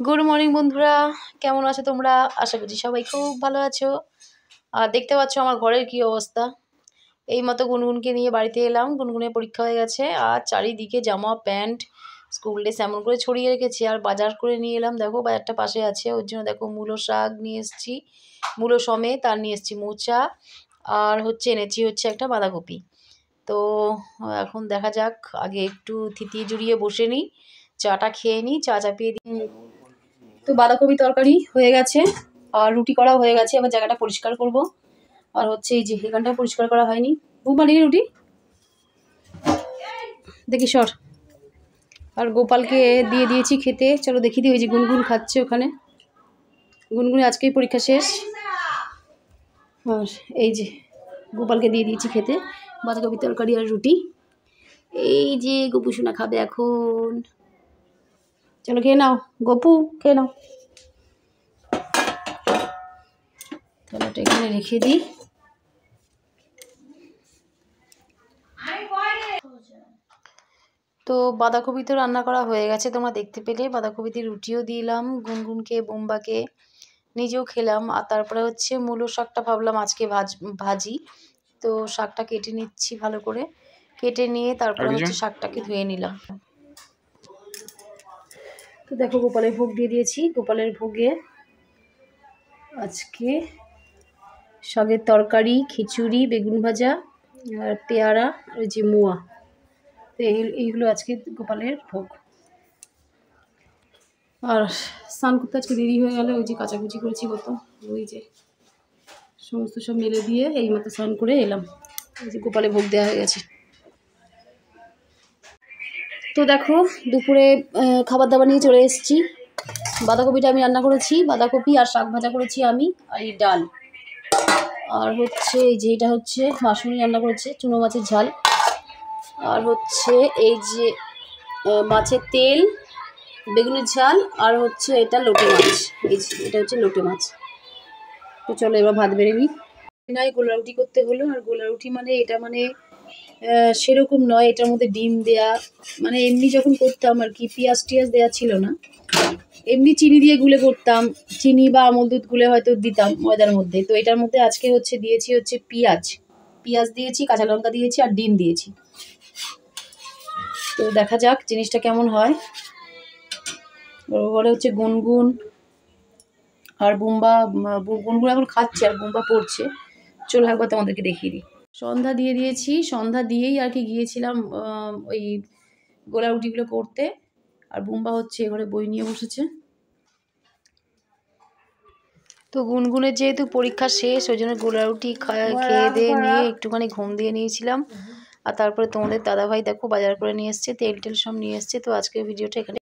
Good morning বন্ধুরা, কেমন আছো তোমরা? আশা করছি সবাই খুব ভালো আছো। আর দেখতে পাচ্ছ আমার ঘরের কি অবস্থা। এই মতো গুনগুনকে নিয়ে বাড়িতে এলাম। গুনগুনের পরীক্ষা হয়ে গেছে আর চারিদিকে জামা প্যান্ট স্কুল ড্রেস এমন করে ছড়িয়ে রেখেছি। আর বাজার করে নিয়ে এলাম, দেখো বাজারটা পাশে আছে, ওর জন্য দেখো মূলো শাক নিয়ে এসেছি, মূলো সমেত। আর নিয়ে এসেছি মোচা, আর এনেছি একটা বাঁধাকপি। তো এখন দেখা যাক, আগে একটু থিতিয়ে জুড়িয়ে বসে নিই, চাটা খেয়ে নিই, চা চাপিয়ে দিই। তো বাঁধাকপি তরকারি হয়ে গেছে আর রুটি করা হয়ে গেছে। এবার জায়গাটা পরিষ্কার করব। আর এই যে এখানটা পরিষ্কার করা হয়নি। বুমালি রুটি দেখি সর। আর গোপালকে দিয়ে দিয়েছি খেতে। চলো দেখি দিই, ওই যে গুনগুন খাচ্ছে ওখানে। গুনগুনে আজকেই পরীক্ষা শেষ। আর এই যে গোপালকে দিয়ে দিয়েছি খেতে বাঁধাকপি তরকারি আর রুটি। এই যে গোপুসোনা খাবে এখন। চলো খেয়ে নাও গপু, খেয়ে নাও। তাহলে ওটা এখানে রেখে দিই। তো বাঁধাকপি তো রান্না করা হয়ে গেছে, তোমরা দেখতে পেলে। বাঁধাকপিতে রুটিও দিলাম গুনগুনকে, বোম্বাকে, নিজেও খেলাম। আর তারপরে মূলো শাকটা ভাবলাম আজকে ভাজি। তো শাকটা কেটে নিচ্ছি ভালো করে। কেটে নিয়ে তারপরে শাকটাকে ধুয়ে নিলাম। তো দেখো গোপালের ভোগ দিয়ে দিয়েছি। গোপালের ভোগে আজকে শাকের তরকারি, খিচুড়ি, বেগুন ভাজা আর পেয়ারা আর যে মোয়া। তো এইগুলো আজকে গোপালের ভোগ। আর স্নান করতে আজকে দেরি হয়ে গেল। ওই যে কাচাকুচি করেছি কত, ওই যে সমস্ত সব মেলে দিয়ে এই মতো স্নান করে এলাম। ওই যে গোপালে ভোগ দেওয়া হয়ে গেছে। তো দেখো দুপুরে খাবার দাবার নিয়ে চলে এসেছি। বাঁধাকপিটা আমি রান্না করেছি, বাঁধাকপি আর শাক ভাজা করেছি আমি, আর এই ডাল। আর এই যে এটা মাসুনি রান্না করেছে চুনো মাছের ঝাল। আর এই যে মাছের তেল, বেগুনের ঝাল, আর এটা লোটে মাছ। এই যে এটা লোটে মাছ। তো চলো এবার ভাত বেড়ে নিই। নাই গোলা রুটি করতে হলো। আর গোলা রুটি মানে এটা সেরকম নয়, এটার মধ্যে ডিম দেয়া। মানে এমনি যখন করতাম আর কি, পেঁয়াজ টিয়াজ দেওয়া ছিল না, এমনি চিনি দিয়ে গুলে করতাম। চিনি বা আমল দুধ গুলে হয়তো দিতাম ময়দার মধ্যে। তো এটার মধ্যে আজকে দিয়েছি পেঁয়াজ দিয়েছি, কাঁচা লঙ্কা দিয়েছি আর ডিম দিয়েছি। তো দেখা যাক জিনিসটা কেমন হয়। ওর গুনগুন আর বুম্বা। গুনগুন এখন খাচ্ছে আর বুম্বা পড়ছে। চলো একবার তোমাদেরকে দেখিয়ে দিই। সন্ধ্যা দিয়ে দিয়েছি, সন্ধ্যা দিয়েই আর কি গিয়েছিলাম ওই গোলা রুটিগুলো করতে। আর বুম্বা এবারে বই নিয়ে বসেছে। তো গুনগুনের যেহেতু পরীক্ষা শেষ, ওই জন্য গোলা রুটি খেয়ে দিয়ে নিয়ে একটুখানি ঘুম দিয়ে নিয়েছিলাম। আর তারপরে তোমাদের দাদাভাই দেখো বাজার করে নিয়ে এসছে, তেল টেল সব নিয়ে এসছে। তো আজকের ভিডিওটা এখানে